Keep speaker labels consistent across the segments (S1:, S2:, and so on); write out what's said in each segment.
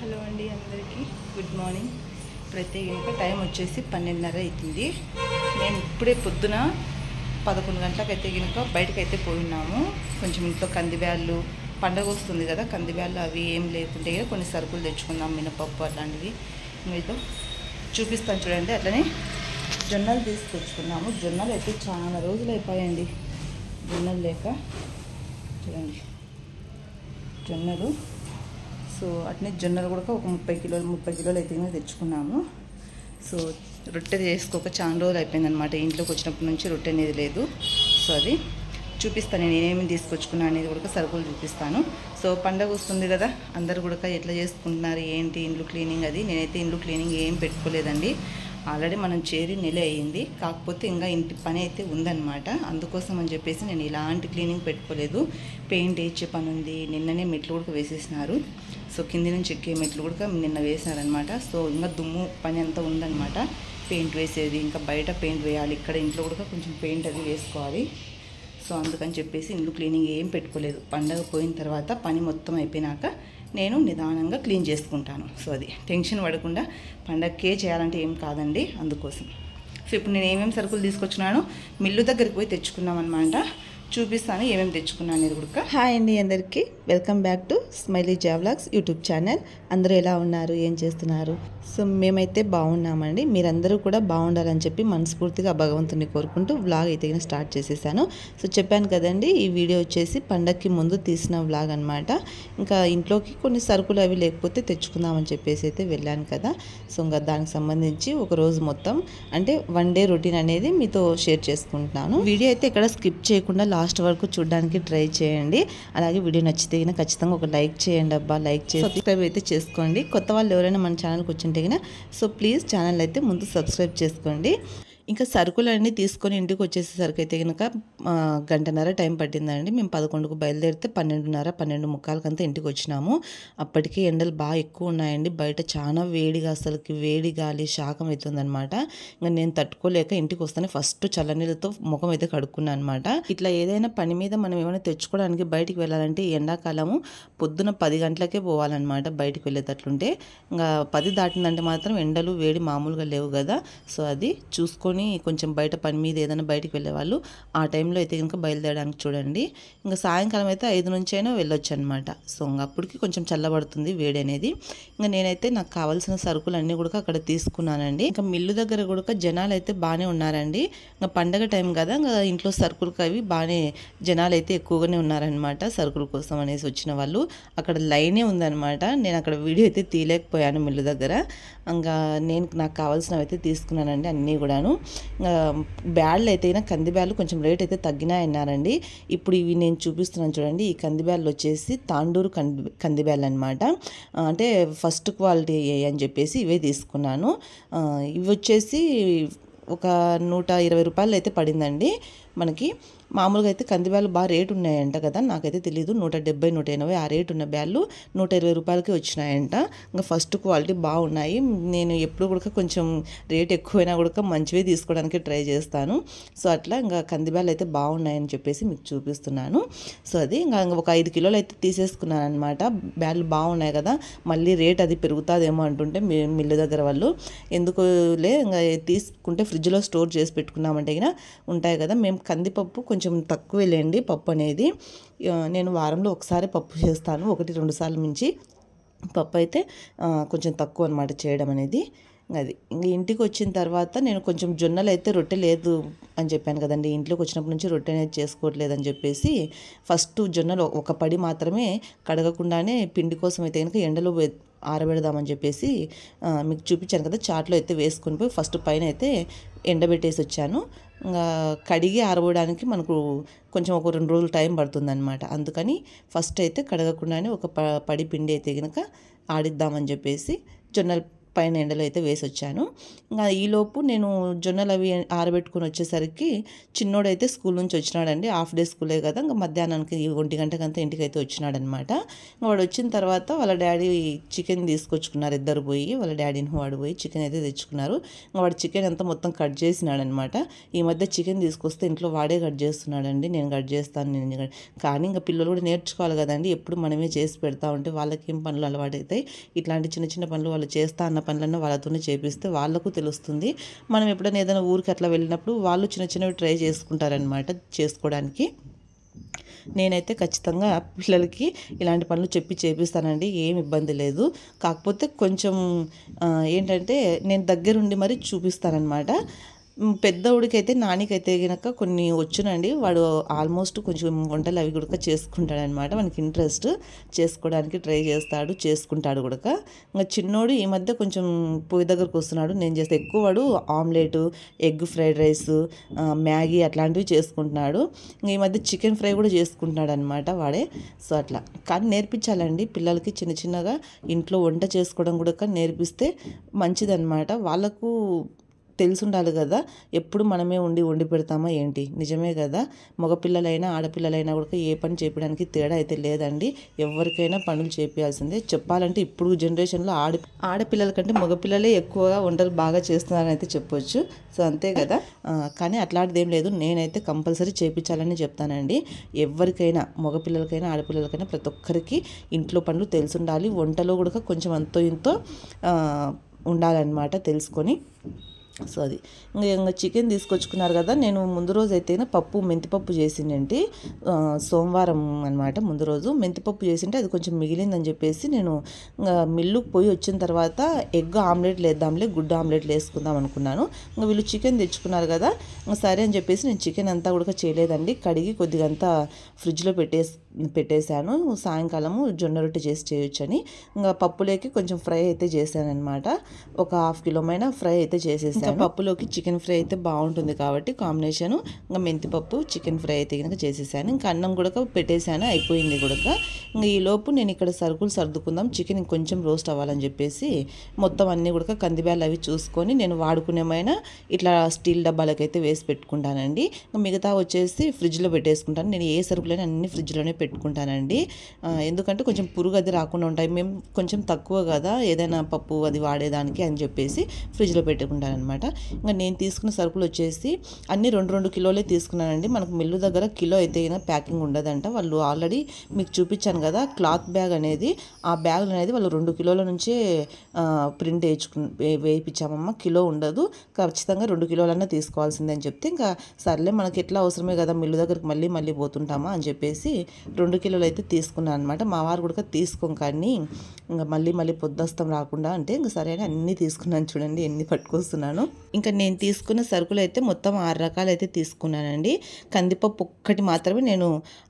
S1: Hello అండి అందరికీ good morning. ప్రత్యేకంగా టైం వచ్చేసి 12:30 అవుతుంది. మేము ఇప్పుడే పొద్దున 11 గంటలకైతే కనుక బయటకైతే పోయినాము. కొంచెం ఇంట్లో కందిబ్యాళ్ళు, పండగ వస్తుంది కదా, కందిబ్యాళ్ళు అవి ఏం లేకుంటే కొన్ని సరుకులు తెచ్చుకున్నాం, మినపప్పు అట్లాంటివి. మీతో చూపిస్తాను చూడండి. అట్లనే జొన్నలు తీసుకొచ్చుకున్నాము. జొన్నలు అయితే చాలా రోజులు అయిపోయాయండి జొన్నలు లేక. చూడండి జొన్నలు. సో అట్నే జొన్నలు కూడా ఒక 30 కిలోలు అయితే తెచ్చుకున్నాము. సో రొట్టె చేసుకోక చాలా రోజులు అయిపోయిందనమాట. ఇంట్లోకి వచ్చినప్పటి నుంచి రొట్టె అనేది లేదు. సో అది చూపిస్తాను, నేను ఏమేమి తీసుకొచ్చుకున్నాను అనేది కూడా సరుకులు చూపిస్తాను. సో పండగ వస్తుంది కదా, అందరు కూడా ఎట్లా చేసుకుంటున్నారు ఏంటి, ఇండ్లు క్లీనింగ్ అది. నేనైతే ఇండ్లు క్లీనింగ్ ఏం పెట్టుకోలేదండి. ఆల్రెడీ మనం చేరి నెల అయ్యింది, కాకపోతే ఇంకా ఇంటి పని అయితే ఉందన్నమాట. అందుకోసం అని చెప్పేసి నేను ఇలాంటి క్లీనింగ్ పెట్టుకోలేదు. పెయింట్ వేసే పని ఉంది. నిన్ననే మెట్లు కూడా వేసేసినారు. సో కింది నుంచి ఎక్కే మెట్లు కూడా నిన్న వేసినారనమాట. సో ఇంకా దుమ్ము పని అంతా ఉందన్నమాట. పెయింట్ వేసేది, ఇంకా బయట పెయింట్ వేయాలి, ఇక్కడ ఇంట్లో కూడా కొంచెం పెయింట్ అది వేసుకోవాలి. సో అందుకని చెప్పేసి ఇండ్లు క్లీనింగ్ ఏం పెట్టుకోలేదు. పండగ పోయిన తర్వాత పని మొత్తం అయిపోయినాక నేను నిదానంగా క్లీన్ చేసుకుంటాను. సో అది టెన్షన్ పడకుండా పండగకే చేయాలంటే ఏం కాదండి, అందుకోసం. సో ఇప్పుడు నేను ఏమేమి సరుకులు తీసుకొచ్చినానో మిల్లు దగ్గరికి పోయి తెచ్చుకున్నాం అనమాట. చూపిస్తాను ఏమేమి తెచ్చుకున్నాను అనేది కూడా. హాయ్ అండి అందరికీ, welcome back to Smiley Jvlogs YouTube channel. అందరూ ఎలా ఉన్నారు, ఏం చేస్తున్నారు? సో మేమైతే బాగున్నామండి. మీరందరూ కూడా బాగుండాలని చెప్పి మనస్ఫూర్తిగా భగవంతుని కోరుకుంటూ వ్లాగ్ అయితే స్టార్ట్ చేసేసాను. సో చెప్పాను కదండి, ఈ వీడియో వచ్చేసి పండగకి ముందు తీసిన వ్లాగ్ అనమాట. ఇంకా ఇంట్లోకి కొన్ని సరుకులు అవి లేకపోతే తెచ్చుకుందామని చెప్పేసి అయితే వెళ్ళాను కదా. సో ఇంకా దానికి సంబంధించి ఒక రోజు మొత్తం అంటే 1 డే రొటీన్ అనేది మీతో షేర్ చేసుకుంటున్నాను. వీడియో అయితే ఇక్కడ స్కిప్ చేయకుండా లాస్ట్ వరకు చూడడానికి ట్రై చేయండి. అలాగే వీడియో నచ్చితే ఖచ్చితంగా ఒక లైక్ చేయండి అబ్బా. లైక్ చేసి సబ్స్క్రైబ్ అయితే చేసుకోండి. కొత్త వాళ్ళు ఎవరైనా మన ఛానల్కి వచ్చింటే సో ప్లీజ్ ఛానల్ అయితే ముందు సబ్స్క్రైబ్ చేసుకోండి. ఇంకా సరుకులన్నీ తీసుకొని ఇంటికి వచ్చేసేసరికి అయితే కనుక 1.5 గంట టైం పట్టిందండి. మేము 11కు బయలుదేరితే 12:30, 12:45 ఇంటికి వచ్చినాము. అప్పటికే ఎండలు బాగా ఎక్కువ ఉన్నాయండి. బయట చాలా వేడిగా, అసలుకి వేడి గాలి శాఖం అవుతుందనమాట. ఇంకా నేను తట్టుకోలేక ఇంటికి వస్తానే ఫస్ట్ చల్లనీళ్ళతో ముఖం అయితే కడుక్కున్నాను అనమాట. ఇట్లా ఏదైనా పని మీద మనం ఏమైనా తెచ్చుకోవడానికి బయటికి వెళ్ళాలంటే ఎండాకాలము పొద్దున 10 గంటలకే పోవాలన్నమాట. బయటికి వెళ్ళేటట్లుంటే ఇంకా 10 దాటిందంటే మాత్రం ఎండలు వేడి మామూలుగా లేవు కదా. సో అది చూసుకొని కొంచెం బయట పని మీద ఏదైనా బయటికి వెళ్ళే వాళ్ళు ఆ టైంలో అయితే కనుక బయలుదేరడానికి చూడండి. ఇంకా సాయంకాలం అయితే 5 నుంచి అయినా వెళ్ళొచ్చు అనమాట. సో ఇంకా అప్పటికి కొంచెం చల్లబడుతుంది వేడి అనేది. ఇంకా నేనైతే నాకు కావాల్సిన సరుకులు అన్నీ కూడా అక్కడ తీసుకున్నానండి. ఇంకా మిల్లు దగ్గర కూడా జనాలు అయితే బాగానే ఉన్నారండి. ఇంకా పండగ టైం కదా, ఇంకా ఇంట్లో సరుకులకి అవి బాగానే జనాలు అయితే ఎక్కువగానే ఉన్నారనమాట. సరుకుల కోసం అనేసి వచ్చిన వాళ్ళు అక్కడ లైనే ఉందనమాట. నేను అక్కడ వీడియో అయితే తీయలేకపోయాను మిల్లు దగ్గర. ఇంకా నాకు కావాల్సినవి అయితే తీసుకున్నానండి అన్నీ కూడాను. బ్యాళ్ళు అయితే కందిబ్యాళ్ళు కొంచెం రేట్ అయితే తగ్గినాయన్నారండి. ఇప్పుడు ఇవి నేను చూపిస్తున్నాను చూడండి. ఈ కందిబ్యాళ్ళు వచ్చేసి తాండూరు కందిబ్యాళ్ళు అనమాట. అంటే ఫస్ట్ క్వాలిటీ అని చెప్పేసి ఇవే తీసుకున్నాను. ఇవి వచ్చేసి ఒక 120 రూపాయలు అయితే పడిందండి మనకి. మామూలుగా అయితే కందిబ్యాళ్ళు బాగా రేటు ఉన్నాయంట కదా, నాకైతే తెలీదు. 170, 180 ఆ రేటు ఉన్న బ్యాళ్ళు 120 రూపాయలకి వచ్చినాయంట. ఇంకా ఫస్ట్ క్వాలిటీ బాగున్నాయి. నేను ఎప్పుడు కూడా కొంచెం రేట్ ఎక్కువైనా కూడా మంచివే తీసుకోవడానికి ట్రై చేస్తాను. సో అట్లా ఇంకా కందిబ్యాళ్ళు అయితే బాగున్నాయని చెప్పేసి మీకు చూపిస్తున్నాను. సో అది ఇంకా ఒక 5 కిలోలు అయితే తీసేసుకున్నాను అనమాట. బ్యాళ్ళు బాగున్నాయి కదా, మళ్ళీ రేట్ అది పెరుగుతుందేమో అంటుంటే మిల్లు దగ్గర వాళ్ళు, ఎందుకులే ఇంకా తీసుకుంటే ఫ్రిడ్జ్లో స్టోర్ చేసి పెట్టుకున్నామంటే ఉంటాయి కదా. మేము కందిపప్పు కొంచెం తక్కువ లేండి పప్పు అనేది. నేను వారంలో ఒకసారి పప్పు చేస్తాను, 1-2 సార్లు మించి పప్పు అయితే కొంచెం తక్కువ అనమాట చేయడం అనేది. అది ఇంక ఇంటికి వచ్చిన తర్వాత నేను కొంచెం జొన్నలు అయితే రొట్టె లేదు అని చెప్పాను కదండి. ఇంట్లోకి వచ్చినప్పటి నుంచి రొట్టె అనేది చేసుకోవట్లేదని చెప్పేసి ఫస్ట్ జొన్నలు ఒక పడి మాత్రమే కడగకుండానే పిండి కోసం అయితే కనుక ఎండలో ఆరబెడదామని చెప్పేసి మీకు చూపించాను కదా, చాట్లో అయితే వేసుకొని పోయి ఫస్ట్ పైన అయితే ఎండబెట్టేసి వచ్చాను. ఇంకా కడిగి ఆరబోయడానికి మనకు కొంచెం ఒక 2 రోజులు టైం పడుతుందన్నమాట. అందుకని ఫస్ట్ అయితే కడగకుండానే ఒక పడి పిండి అయితే కనుక ఆడిద్దామని చెప్పేసి జొన్నలు పైన ఎండలో అయితే వేసి వచ్చాను. ఇంకా ఈలోపు నేను జొన్నలు అవి ఆరబెట్టుకొని వచ్చేసరికి చిన్నోడైతే స్కూల్ నుంచి వచ్చినాడండి. హాఫ్ డే స్కూలే కదా, ఇంకా మధ్యాహ్నానికి 1 గంటకంతా ఇంటికి అయితే వచ్చినాడనమాట. వాడు వచ్చిన తర్వాత వాళ్ళ డాడీ చికెన్ తీసుకొచ్చుకున్నారు. ఇద్దరు పోయి వాళ్ళ డాడీని వాడు పోయి చికెన్ అయితే తెచ్చుకున్నారు. వాడు చికెన్ అంతా మొత్తం కట్ చేసినాడనమాట. ఈ మధ్య చికెన్ తీసుకొస్తే ఇంట్లో వాడే కట్ చేస్తున్నాడండి. నేను కట్ చేస్తాను కానీ ఇంకా పిల్లలు కూడా నేర్చుకోవాలి కదండి. ఎప్పుడు మనమే చేసి పెడతా ఉంటే వాళ్ళకి ఏం పనులు అలవాటైతాయి. ఇట్లాంటి చిన్న చిన్న పనులు వాళ్ళు చేస్తా అన్న పనులన్నీ వాళ్ళతోనే చేపిస్తే వాళ్ళకు తెలుస్తుంది. మనం ఎప్పుడైనా ఏదైనా ఊరికి అట్లా వెళ్ళినప్పుడు వాళ్ళు చిన్న చిన్నవి ట్రై చేసుకుంటారనమాట చేసుకోవడానికి. నేనైతే ఖచ్చితంగా పిల్లలకి ఇలాంటి పనులు చెప్పి చేపిస్తానండి, ఏం ఇబ్బంది లేదు. కాకపోతే కొంచెం ఏంటంటే నేను దగ్గరుండి మరి చూపిస్తానన్నమాట. పెద్దోడికైతే నానికైతే కనుక కొన్ని వచ్చునండి. వాడు ఆల్మోస్ట్ కొంచెం వంటలు అవి కూడా చేసుకుంటాడనమాట. వానికి ఇంట్రెస్ట్, చేసుకోవడానికి ట్రై చేస్తాడు, చేసుకుంటాడు కూడా. ఇంకా చిన్నోడు ఈ మధ్య కొంచెం పొయ్యి దగ్గరకు వస్తున్నాడు. నేను చేస్తే ఎక్కువ వాడు omelette, egg fried rice, Maggi అట్లాంటివి చేసుకుంటున్నాడు. ఇంకా ఈ మధ్య చికెన్ ఫ్రై కూడా చేసుకుంటున్నాడు అనమాట వాడే. సో అట్లా కానీ నేర్పించాలండి పిల్లలకి చిన్న చిన్నగా ఇంట్లో వంట చేసుకోవడం కూడా నేర్పిస్తే మంచిదన్నమాట. వాళ్ళకు తెలిసి ఉండాలి కదా, ఎప్పుడు మనమే వండి పెడతామా ఏంటి? నిజమే కదా. మగపిల్లలైనా ఆడపిల్లలైనా కూడా ఏ పని చేయడానికి తేడా అయితే లేదండి. ఎవరికైనా పనులు చేయాల్సిందే. చెప్పాలంటే ఇప్పుడు జనరేషన్లో ఆడపిల్లల కంటే మగపిల్లలే ఎక్కువగా వంటలు బాగా చేస్తున్నారని అయితే చెప్పొచ్చు. సో అంతే కదా. కానీ అట్లాంటిది ఏం లేదు. నేనైతే కంపల్సరీ చేయించాలని చెప్తానండి. ఎవరికైనా మగపిల్లలకైనా ఆడపిల్లలకైనా ప్రతి ఒక్కరికి ఇంట్లో పనులు తెలిసి ఉండాలి. వంటలో కూడా కొంచెం అంతో ఇంతో ఉండాలన్నమాట తెలుసుకొని. సో అది ఇంకా చికెన్ తీసుకొచ్చుకున్నారు కదా. నేను ముందు రోజు అయితే మెంతిపప్పు చేసిందేంటి, సోమవారం అనమాట. ముందు రోజు మెంతిపప్పు చేసింటే అది కొంచెం మిగిలిందని చెప్పేసి నేను మిల్లుకు పోయి వచ్చిన తర్వాత ఎగ్ ఆమ్లెట్లు వేద్దాంలే, గుడ్డు ఆమ్లెట్లు వేసుకుందాం అనుకున్నాను. ఇంకా వీళ్ళు చికెన్ తెచ్చుకున్నారు కదా, సరే అని చెప్పేసి నేను చికెన్ అంతా కూడా చేయలేదండి. కడిగి కొద్దిగా అంతా ఫ్రిడ్జ్లో పెట్టేశాను. సాయంకాలము జొన్న రొట్టె చేసి చేయొచ్చని. ఇంకా పప్పులోకి కొంచెం ఫ్రై అయితే చేశాను అనమాట. ఒక 1/2 కిలోమైన ఫ్రై అయితే చేసేసాను. పప్పులోకి చికెన్ ఫ్రై అయితే బాగుంటుంది కాబట్టి కాంబినేషను. ఇంకా మెంతిపప్పు చికెన్ ఫ్రై అయితే కనుక చేసేసాను. ఇంకా అన్నం కూడా పెట్టేశాను, అయిపోయింది కూడా. ఇంకా ఈలోపు నేను ఇక్కడ సరుకులు సర్దుకుందాం, చికెన్ ఇంకొంచెం రోస్ట్ అవ్వాలని చెప్పేసి మొత్తం అన్నీ కూడా కందిబ్యాలు అవి చూసుకొని నేను వాడుకునేమైనా ఇట్లా స్టీల్ డబ్బాలకైతే వేసి పెట్టుకుంటానండి. మిగతా వచ్చేసి ఫ్రిడ్జ్లో పెట్టేసుకుంటాను. నేను ఏ సరుకులైనా అన్ని ఫ్రిడ్జ్లోనే పెట్టుకుంటానండి. ఎందుకంటే కొంచెం పురుగు అది రాకుండా ఉంటాయి. మేము కొంచెం తక్కువ కదా ఏదైనా పప్పు అది వాడేదానికి అని చెప్పేసి ఫ్రిడ్జ్లో పెట్టుకుంటాను అనమాట. ఇంకా నేను తీసుకున్న సరుకులు వచ్చేసి అన్ని 2 కిలోలే తీసుకున్నానండి. మనకు మిల్లు దగ్గర కిలో అయితే ప్యాకింగ్ ఉండదంట. వాళ్ళు ఆల్రెడీ మీకు చూపించాను కదా క్లాత్ బ్యాగ్ అనేది, ఆ బ్యాగ్ అనేది వాళ్ళు 2 కిలోల నుంచే ప్రింట్ వేయించామమ్మ. కిలో ఉండదు, ఖచ్చితంగా 2 కిలోలన్నా తీసుకోవాల్సిందే అని చెప్తే ఇంకా సర్లే మనకి ఎట్లా అవసరమే కదా మిల్లు దగ్గరికి మళ్ళీ పోతుంటామా అని చెప్పేసి 2 కిలోలు అయితే తీసుకున్నాను అనమాట. మా వారు కూడా తీసుకోం కానీ ఇంకా మళ్ళీ పొద్దుస్తాం రాకుండా అంటే ఇంకా సరే అని అన్నీ తీసుకున్నాను. చూడండి ఎన్ని పట్టుకొస్తున్నాను. ఇంకా నేను తీసుకున్న సరుకులు అయితే మొత్తం 6 రకాలు అయితే తీసుకున్నానండి. కందిపప్పు ఒక్కటి మాత్రమే నేను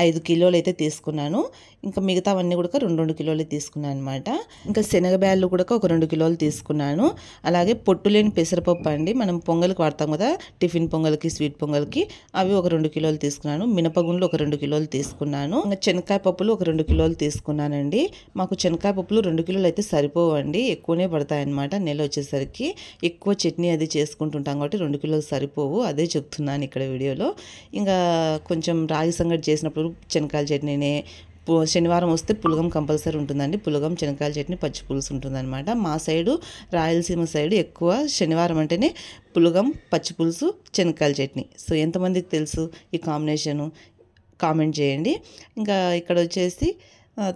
S1: 5 కిలోలు అయితే తీసుకున్నాను. ఇంకా మిగతావన్నీ కూడా 2 కిలోలు తీసుకున్నాను అనమాట. ఇంకా శనగబ్యాళ్ళు కూడా ఒక 2 కిలోలు తీసుకున్నాను. అలాగే పొట్టు లేని పెసరపప్పు అండి, మనం పొంగల్కి వాడతాం కదా, టిఫిన్ పొంగల్కి, స్వీట్ పొంగల్కి, అవి ఒక 2 కిలోలు తీసుకున్నాను. మినపగుండ్లు ఒక 2 కిలోలు తీసుకున్నాను. ఇంకా శనక్కాయ పప్పులు ఒక 2 కిలోలు తీసుకున్నానండి. మాకు శనక్కాయ పప్పులు 2 కిలోలు అయితే సరిపోవండి, ఎక్కువనే పడతాయి అనమాట. నెల వచ్చేసరికి ఎక్కువ చట్నీ అది చేసుకుంటుంటాం కాబట్టి 2 కిలోలు సరిపోవు, అదే చెప్తున్నాను ఇక్కడ వీడియోలో. ఇంకా కొంచెం రాగి సంగటి చేసినప్పుడు శనక్కాయల చట్నీనే, శనివారం వస్తే పులగం కంపల్సరీ ఉంటుందండి. పులగం, శనక్కాయల చట్నీ, పచ్చి పులుసు ఉంటుందన్నమాట. మా సైడు రాయలసీమ సైడు ఎక్కువ శనివారం అంటేనే పులగం, పచ్చి పులుసు, శనక్కాయల చట్నీ. సో ఎంతమందికి తెలుసు ఈ కాంబినేషను కామెంట్ చేయండి. ఇంకా ఇక్కడ వచ్చేసి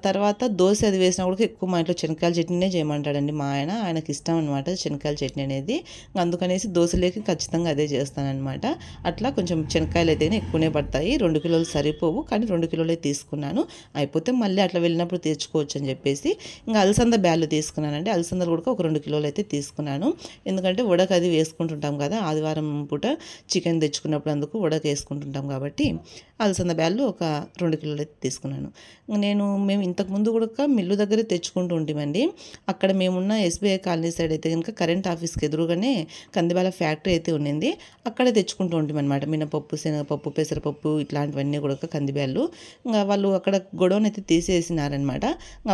S1: తర్వాత దోశ అది వేసినా కూడా ఎక్కువ మా ఇంట్లో శనక్కాయల చట్నీనే చేయమంటాడండి మా ఆయనకి ఇష్టం అనమాట శనక్కాయల చట్నీ అనేది. అందుకనేసి దోశలేకి ఖచ్చితంగా అదే చేస్తానన్నమాట. అట్లా కొంచెం శనక్కాయలు అయితే ఎక్కువనే పడతాయి, 2 కిలోలు సరిపోవు కానీ 2 కిలోలే తీసుకున్నాను. అయిపోతే మళ్ళీ అట్లా వెళ్ళినప్పుడు తెచ్చుకోవచ్చు అని చెప్పేసి ఇంకా అలసంద బ్యాళ్ళు తీసుకున్నానండి. అలసందలు కూడా ఒక 2 కిలోలు అయితే తీసుకున్నాను. ఎందుకంటే ఉడక అది వేసుకుంటుంటాం కదా, ఆదివారం పూట చికెన్ తెచ్చుకున్నప్పుడు అందుకు ఉడక వేసుకుంటుంటాం కాబట్టి అలసంద బ్యాళ్ళు ఒక 2 కిలోలు అయితే తీసుకున్నాను. నేను మేము ఇంతకుముందు కూడా మిల్లు దగ్గరే తెచ్చుకుంటూ ఉంటామండి. అక్కడ మేమున్న ఎస్బీఐ కాలనీ సైడ్ అయితే కనుక కరెంట్ ఆఫీస్కి ఎదురుగానే కందిబాల ఫ్యాక్టరీ అయితే ఉండింది. అక్కడే తెచ్చుకుంటూ ఉంటామన్నమాట. మినపప్పు, శనగపప్పు, పెసరపప్పు ఇట్లాంటివన్నీ కూడా కందిబ్యాళ్ళు. ఇంకా వాళ్ళు అక్కడ గొడవన్ అయితే తీసేసినారనమాట.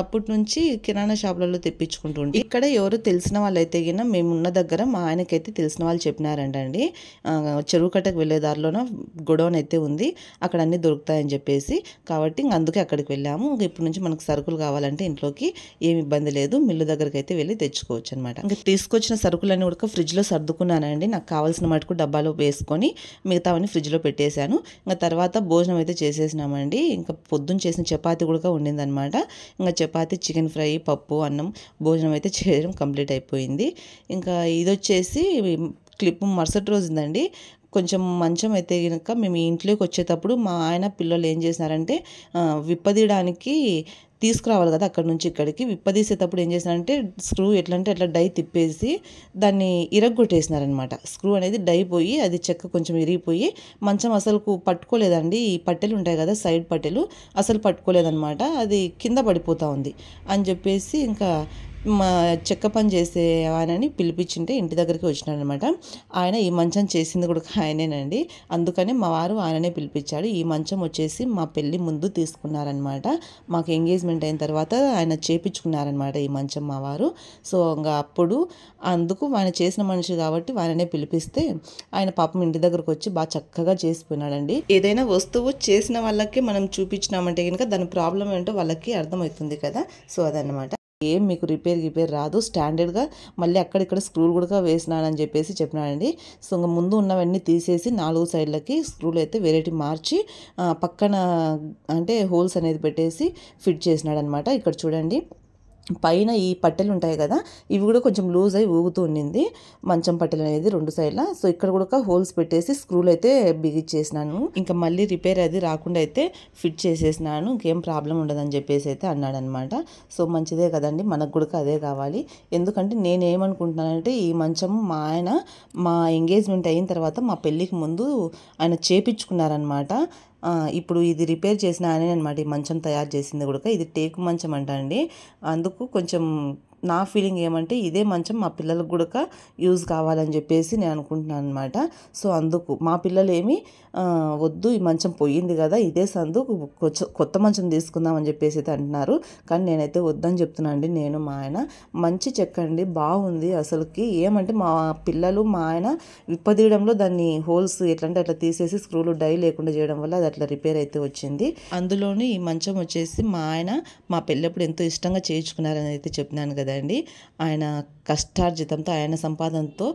S1: అప్పటి నుంచి కిరాణా షాపులలో తెప్పించుకుంటూ ఉంటే ఇక్కడ ఎవరు తెలిసిన వాళ్ళు అయితే గిన మేమున్న దగ్గర మా ఆయనకైతే తెలిసిన వాళ్ళు చెప్పినారంటండి. చెరువు కట్టకు వెళ్ళే దారిలోన గొడవన్ అయితే ఉంది, అక్కడ అన్నీ దొరుకుతాయని చెప్పేసి. కాబట్టి ఇంక అందుకే అక్కడికి వెళ్ళాము. ఇంక ఇప్పటి నుంచి మనకు సరుకులు కావాలంటే ఇంట్లోకి ఏమి ఇబ్బంది లేదు, మిల్లు దగ్గరికి అయితే వెళ్ళి తెచ్చుకోవచ్చు అనమాట. ఇంకా తీసుకొచ్చిన సరుకులన్నీ కూడా ఫ్రిడ్జ్లో సర్దుకున్నానండి. నాకు కావాల్సిన మటుకు డబ్బాలో వేసుకొని మిగతావన్నీ ఫ్రిడ్జ్లో పెట్టేశాను. ఇంకా తర్వాత భోజనం అయితే చేసేసినామండి. ఇంకా పొద్దున్న చేసిన చపాతీ కూడా ఉండిందనమాట. ఇంకా చపాతీ, చికెన్ ఫ్రై, పప్పు, అన్నం భోజనం అయితే చేయడం కంప్లీట్ అయిపోయింది. ఇంకా ఇది వచ్చేసి క్లిప్ మరుసటి రోజుందండి. కొంచెం మంచం అయితే కనుక మేము ఇంట్లోకి వచ్చేటప్పుడు మా ఆయన పిల్లలు ఏం చేసినారంటే విప్పదీయడానికి తీసుకురావాలి కదా అక్కడ నుంచి ఇక్కడికి. విప్పదీసేటప్పుడు ఏం చేసినారంటే స్క్రూ ఎట్లా అంటే అట్లా డై తిప్పేసి దాన్ని ఇరగొట్టేసినారనమాట. స్క్రూ అనేది డై పోయి అది చెక్క కొంచెం ఇరిగిపోయి మంచం అసలు పట్టుకోలేదండి. ఈ పట్టెలు ఉంటాయి కదా సైడ్ పట్టెలు, అసలు పట్టుకోలేదనమాట. అది కింద పడిపోతూ ఉంది అని చెప్పేసి ఇంకా మా చెక్క పని చేసే ఆయనని పిలిపించింటే ఇంటి దగ్గరికి వచ్చినాడనమాట. ఆయన ఈ మంచం చేసింది కూడా ఆయనేనండి. అందుకని మా వారు ఆయననే పిలిపించాడు. ఈ మంచం వచ్చేసి మా పెళ్ళి ముందు తీసుకున్నారనమాట. మాకు ఎంగేజ్మెంట్ అయిన తర్వాత ఆయన చేపించుకున్నారనమాట ఈ మంచం మా వారు. సో ఇంకా అప్పుడు అందుకు ఆయన చేసిన మనిషి కాబట్టి ఆయననే పిలిపిస్తే ఆయన పాపం ఇంటి దగ్గరకు వచ్చి బాగా చక్కగా చేసిపోయినాడండి. ఏదైనా వస్తువు చేసిన వాళ్ళకి మనం చూపించినామంటే కనుక దాని ప్రాబ్లం ఏంటో వాళ్ళకి అర్థమవుతుంది కదా. సో అదనమాట. ఏం మీకు రిపేర్ రాదు, స్టాండర్డ్గా మళ్ళీ అక్కడిక్కడ స్క్రూలు కూడా వేసినానని చెప్పేసి చెప్పినాడండి. సో ఇంకా ముందు ఉన్నవన్నీ తీసేసి 4 సైడ్లకి స్క్రూలు అయితే వెరైటీ మార్చి పక్కన అంటే హోల్స్ అనేది పెట్టేసి ఫిట్ చేసినాడనమాట. ఇక్కడ చూడండి పైన ఈ పట్టెలు ఉంటాయి కదా, ఇవి కూడా కొంచెం లూజ్ అయి ఊగుతూ ఉండింది మంచం పట్టెలు అనేది 2 సైడ్ల. సో ఇక్కడ కూడా హోల్స్ పెట్టేసి స్క్రూలు అయితే బిగిచ్చేసినాను. ఇంకా మళ్ళీ రిపేర్ అది రాకుండా అయితే ఫిట్ చేసేసినాను. ఇంకేం ప్రాబ్లం ఉండదని చెప్పేసి అయితే అన్నాడనమాట. సో మంచిదే కదండి, మనకు కూడా అదే కావాలి. ఎందుకంటే నేను ఏమనుకుంటున్నానంటే ఈ మంచం మా ఆయన మా ఎంగేజ్మెంట్ అయిన తర్వాత మా పెళ్ళికి ముందు ఆయన చేపించుకున్నారనమాట. ఇప్పుడు ఇది రిపేర్ చేసిన ఆయనే అనమాట ఈ మంచం తయారు చేసింది కూడా. ఇది టేకు మంచం అంట అండి. అందుకు కొంచెం నా ఫీలింగ్ ఏమంటే ఇదే మంచం మా పిల్లలకు కూడా యూజ్ కావాలని చెప్పేసి నేను అనుకుంటున్నాను అనమాట. సో అందుకు మా పిల్లలు ఏమి వద్దు ఈ మంచం పోయింది కదా ఇదే సందు కొత్త మంచం తీసుకుందామని చెప్పేసి అయితే అంటున్నారు. కానీ నేనైతే వద్దని చెప్తున్నాను అండి. నేను మా ఆయన మంచి చెక్కండి, బాగుంది అసలుకి. ఏమంటే మా పిల్లలు మా ఆయన విప్పదీయడంలో దాన్ని హోల్స్ ఎట్లంటే అట్లా తీసేసి స్క్రూలు డై లేకుండా చేయడం వల్ల అది అట్లా రిపేర్ అయితే వచ్చింది. అందులోని ఈ మంచం వచ్చేసి మా ఆయన మా పెళ్ళప్పుడు ఎంతో ఇష్టంగా చేయించుకున్నారని అయితే చెప్పినాను కదండి. ఆయన కష్టార్జితంతో ఆయన సంపాదనతో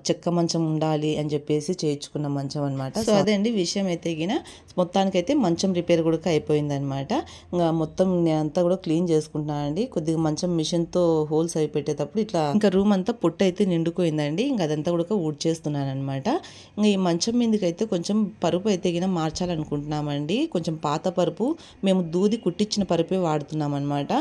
S1: చెక్క మంచం ఉండాలి అని చెప్పేసి చేయించుకున్న మంచం అనమాట. సో అదే అండి విషయం అయితే గిన మొత్తానికైతే మంచం రిపేర్ కూడా అయిపోయిందనమాట. ఇంకా మొత్తం నేనంతా కూడా క్లీన్ చేసుకుంటున్నానండి. కొద్దిగా మంచం మిషన్తో హోల్స్ అవి పెట్టేటప్పుడు ఇట్లా ఇంకా రూమ్ అంతా పొట్టు అయితే నిండుకోయిందండి. ఇంకా అదంతా కూడా ఊడ్చేస్తున్నాను అనమాట. ఇంకా ఈ మంచం మీదకి అయితే కొంచెం పరుపు అయితే గిన మార్చాలనుకుంటున్నామండి. కొంచెం పాత పరుపు, మేము దూది కుట్టించిన పరుపే వాడుతున్నాం అనమాట.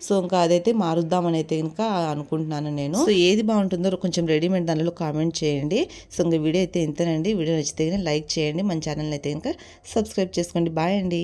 S1: సో ఇంకా అదైతే మారుద్దామని అయితే ఇంకా అనుకుంటున్నాను నేను. సో ఏది బాగుంటుందో కొంచెం రెడీమేడ్ దానిలో కామెంట్ చేయండి. సో ఇంకా వీడియో అయితే ఇంతేనండి. వీడియో నచ్చితే లైక్ చేయండి, మన ఛానల్ అయితే ఇంకా సబ్స్క్రైబ్ చేసుకోండి. బాయ్ అండి.